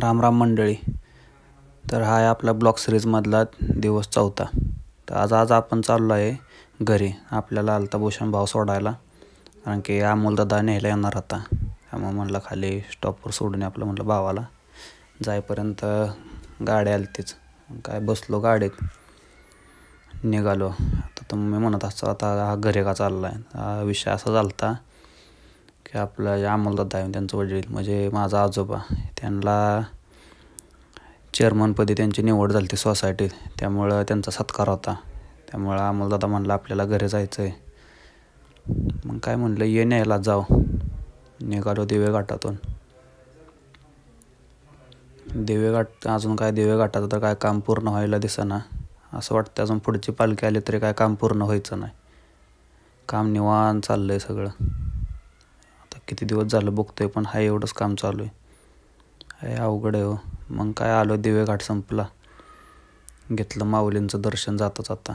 राम राम मंडळी. तर हा आहे आपला ब्लॉग सिरीजमधला दिवस 4था. तर आज आपण चाललो आहे घरी. आपल्याला आलता भूषण भाव सोडायला, कारण की अमोलदादा न्यायला येणार होता. त्यामुळे म्हणलं खाली स्टॉपवर सोडून आपलं म्हणलं भावाला. जाईपर्यंत गाडी आली तीच काय बसलो गाडीत, निघालो. आता तुम्ही म्हणत असता आता हा घरी का चालला आहे. हा विषय असा झाला की आपलं अमोलदादा आहे त्यांचं वडील म्हणजे माझा आजोबा, त्यांना चेअरमनपदी त्यांची निवड झाली ती सोसायटीत. त्यामुळं त्यांचा सत्कार होता. त्यामुळं अमोलदादा म्हणलं आपल्याला घरी जायचं आहे. मग काय म्हणलं ये न्यायला जाऊ. निघालो दिवेघाटातून. दिवेघाट अजून काय दिवेघाटाचं तर काय काम पूर्ण व्हायला दिसेना. असं वाटतं अजून पुढची पालखी आली तरी काय काम पूर्ण व्हायचं नाही. काम निवांत चाललं आहे सगळं. आता किती दिवस झालं बघतोय पण हाय एवढंच काम चालू आहे. हे अवघड आहे हो. मग काय आलो दिवेघाट संपला, घेतलं माऊलींचं दर्शन जाता जाता.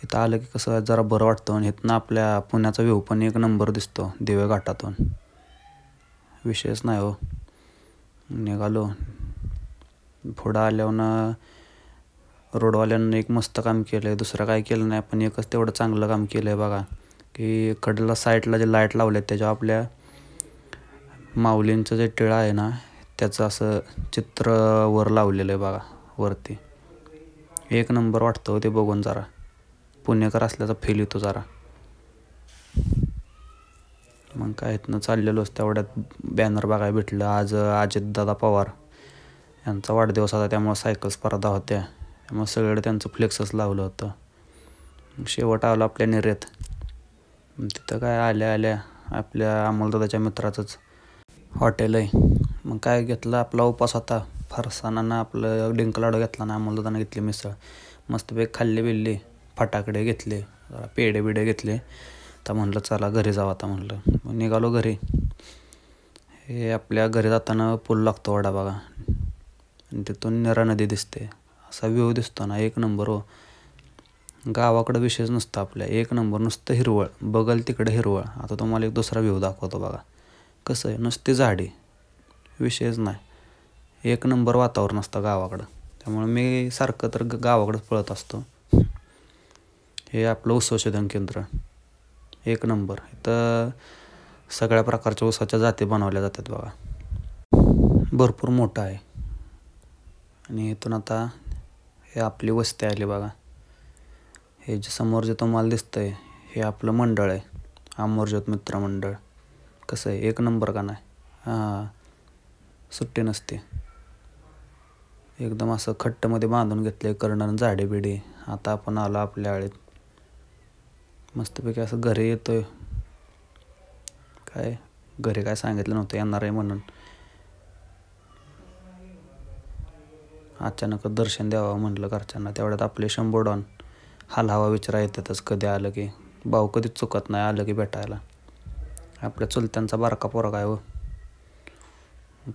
इथं आलं की कसं जरा बरं वाटतं. आणि इथनं आपल्या पुण्याचा व्ह्यू पण एक नंबर दिसतो दिवेघाटातून. विषयच नाही हो. निघालो. पुढं आल्यावर रोडवाल्यांना एक मस्त काम केलं आहे. दुसरं काय केलं नाही, पण एकच तेवढं चांगलं काम केलं आहे बघा, की कडला साईडला जे लाईट लावले आहेत त्याच्यावर आपल्या माऊलींचं जे टिळा आहे ना, त्याचं असं चित्र वर लावलेलं आहे बघा वरती. एक नंबर वाटतं ते बघून. जरा पुणेकर असल्याचा फील येतो जरा. मग काय इथनं चाललेलोच तेवढ्यात बॅनर बघायला भेटलं. आज अजितदादा पवार यांचा वाढदिवस होता, त्यामुळं सायकल स्पर्धा होत्या. त्यामुळे सगळीकडे त्यांचं फ्लेक्सच लावलं होतं. शेवट आलं आपल्या निर्यात. तिथं काय आल्या आपल्या अमोलदादाच्या मित्राचंच हॉटेल आहे. मग काय घेतलं, आपला उपास होता. फरसाणानं आपलं डिंक लाडू घेतला ना, अमोलदादानं घेतली मिसळ. मस्तपैकी खाल्ली बिल्ली, फटाकडे घेतले, जरा पेढे बिडे घेतले. तर म्हणलं चला घरी जाऊ आता म्हणलं. मग निघालो घरी. हे आपल्या घरी जाताना पूल लागतो वडा बघा, आणि तिथून निरा नदी दिसते. असा व्ह्यू दिसतो ना, एक नंबर हो. गावाकडं विषयच नसतं आपल्या, एक नंबर. नुसतं हिरवळ, बगल तिकडे हिरवळ. आता तुम्हाला एक दुसरा व्ह्यू दाखवतो बघा. कसं आहे, नुसती झाडी, विषयच नाही. एक नंबर वातावरण असतं गावाकडं. त्यामुळे मी सारखं तर गावाकडंच पळत असतो. हे आपलं ऊस संशोधन केंद्र एक नंबर. इथं सगळ्या प्रकारच्या ऊसाच्या जाती बनवल्या जातात बघा. भरपूर मोठं आहे. आणि इथून आता हे आपली वस्ती आली बघा. हे जे समोर जे तुम्हाला दिसतंय हे आपलं मंडळ आहे, अमरज्योत मित्र मंडळ. कसं आहे, एक नंबर का नाही. हां, सुट्टी नसते. एकदम असं खट्टमध्ये बांधून घेतले कर्णन झाडे बिडे. आता आपण आलो आपल्या आळीत. मस्तपैकी असं घरी येतोय. काय घरी काय सांगितलं नव्हतं येणार आहे म्हणून. अचानक दर्शन द्यावं म्हटलं घरच्यांना. तेवढ्यात आपले 100 डॉन हाल हवा विचारा येतातच. कधी आलं की भाऊ कधीच चुकत नाही आलं की भेटायला. आपल्या चुलत्यांचा बारका पोरगा आहे हो.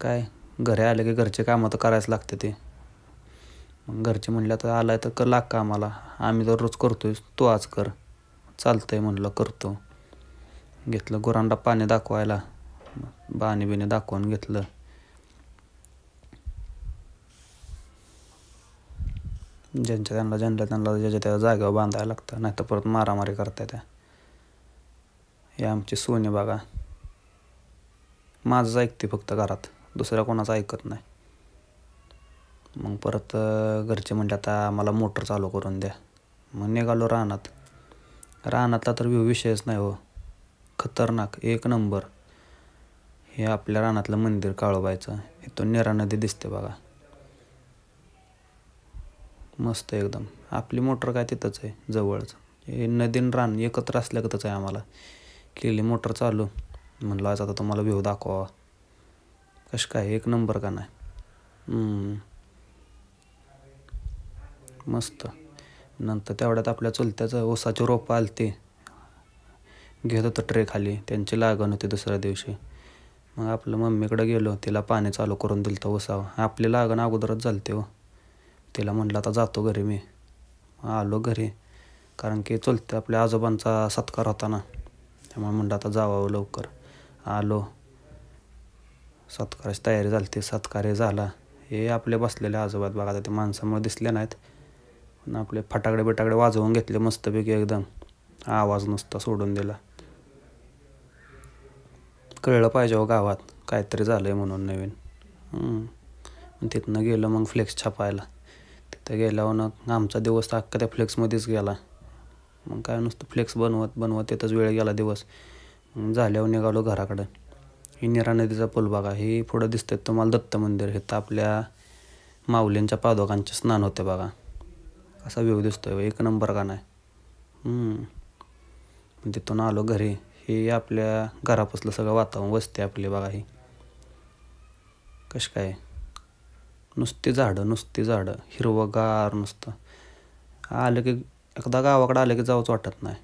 काय घरी आलं की घरचे कामं तर करायच लागते ते. मग घरचे म्हणलं तर आलाय तर लाग का आम्हाला, आम्ही तर रोज करतोय, तू आज कर. चालतंय म्हणलं करतो. घेतलं गुरांना पाणी दाखवायला, बाणी बिणी दाखवून घेतलं. ज्यांना ज्याच्या त्या जागेवर बांधायला लागतं, नाही तर परत मारामारी करता त्या. हे आमची सोनी बघा, माझंच ऐकते फक्त घरात, दुसऱ्या कोणाचं ऐकत नाही. मग परत घरचे म्हणले आता आम्हाला मोटर चालू करून द्या. मग निघालो रानात. रानातला तर विषयच नाही हो. खतरनाक, एक नंबर. हे आपल्या रानातलं मंदिर काळोबायचं. इथून निरा नदी दिसते बघा. मस्त एकदम. आपली मोटर काय तिथंच आहे जवळच. हे नदीन रान एकत्र असल्यागतच आहे आम्हाला. केली मोटर चालू. म्हणलं आज आता तुम्हाला व्ह्यू दाखवा. कसं काय, एक नंबर का नाही. मस्त. नंतर तेवढ्यात आपल्या चुलत्याचं ऊसाची रोपं आली ती. घेत होतं ट्रे खाली, त्यांची लागण होती दुसऱ्या दिवशी. मग आपलं मम्मीकडे गेलो, तिला पाणी चालू करून दिलं तर ऊसावं. आपली लागण अगोदरच झाली ती हो. तिला म्हटलं आता जातो घरी मी. आलो घरी, कारण की चुलत्या आपल्या आजोबांचा सत्कार होता ना, त्यामुळे म्हणलं आता जावावं लवकर. आलो, सत्काराची तयारी झाली ती, सत्कार झाला. हे आपले बसलेले आजोबात बघा, आता ते माणसामुळे दिसले नाहीत पण आपले फटाकडे बिटाकडे वाजवून घेतले मस्तपैकी एकदम, आवाज नुसता सोडून दिला. कळलं पाहिजे हो गावात काहीतरी झालं आहे म्हणून नवीन. तिथनं गेलं मग फ्लेक्स छापायला. तिथं गेल्यावर आमचा दिवस तर अख्खा त्या फ्लेक्समध्येच गेला. मग काय नुसतं फ्लेक्स बनवत तिथंच वेळ गेला दिवस. झाल्यावर निघालो घराकडं. ही नीरा नदीचा पूल बघा, ही पुढं दिसतंय तुम्हाला दत्त मंदिर. हे तर आपल्या माऊलींच्या पादुकांचे स्नान होते बघा. कसा व्ह्यू दिसतोय, एक नंबर का नाही. तिथून आलो घरी. हे आपल्या घरापासलं सगळं वातावरण, वस्ती आपली बघा. ही कशी काय, नुसती झाडं हिरवंगार नुसतं. आलं की एकदा गावाकडं आलं की जाऊच वाटत नाही,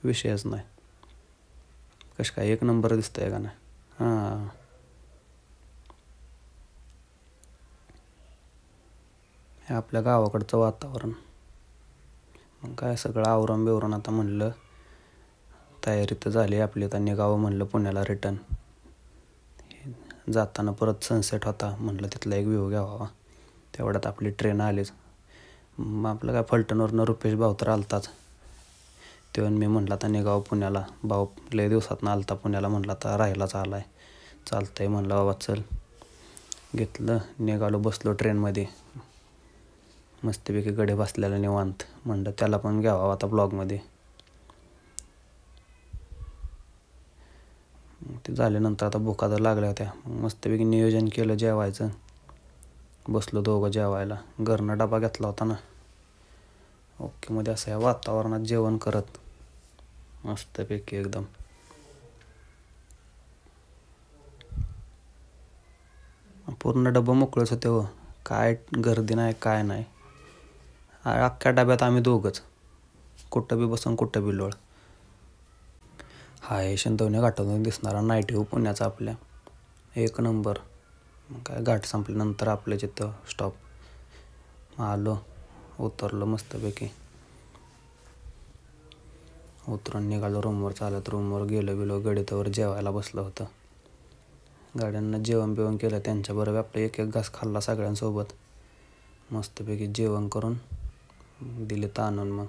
विषयच नाही. कशी काय एक नंबर दिसतंय का नाही. हे आपल्या गावाकडचं वातावरण. मग काय सगळं आवरून बिवरून आता म्हणलं तयारी तर झाली आपली, आता निघावं म्हणलं पुण्याला रिटर्न. जाताना परत सनसेट होता, म्हणलं तिथला एक व्ह्यू घ्यावा. तेवढ्यात आपली ट्रेन आलीच. मग आपलं काय फलटणवरनं रुपेश भाऊ तर आलताच. तेव्हा मी म्हटलं आता निघावं पुण्याला. भाऊ लय दिवसातनं आलता पुण्याला, म्हटलं आता राहायलाच आला आहे, चालतंय म्हणलं बाबा चल. घेतलं, निघालो, बसलो ट्रेनमध्ये. मस्तपैकी गडे बसलेला निवांत. म्हणलं त्याला पण घ्यावा आता ब्लॉगमध्ये. ते झाल्यानंतर आता भुका तर लागल्या होत्या. मस्तपैकी नियोजन केलं जेवायचं. बसलो दोघं जेवायला. घरनं डबा घेतला होता ना. ओके मध्ये असं या वातावरणात जेवण करत मस्तपैकी एकदम. पूर्ण डबं मोकळंच होते हो, काय गर्दी नाही काय नाही. अख्ख्या डब्यात आम्ही दोघंच, कुठं बी बसून कुठं बी लोळ. हा शंतवणे घाटातून दिसणारा नाईट व्ह्यू पुण्याचा आपल्या, एक नंबर. मग काय घाट संपल्यानंतर आपल्या जिथं स्टॉप आलो, उतरलो मस्तपैकी. उतरून निघालो रूमवर चालत. रूमवर गेलो गडीतवर जेवायला बसलं होतं. गाड्यांना जेवण बिवण केलं त्यांच्याबरोबर. आपलं एक एक घास खाल्ला सगळ्यांसोबत. मस्तपैकी जेवण करून दिले आणून मग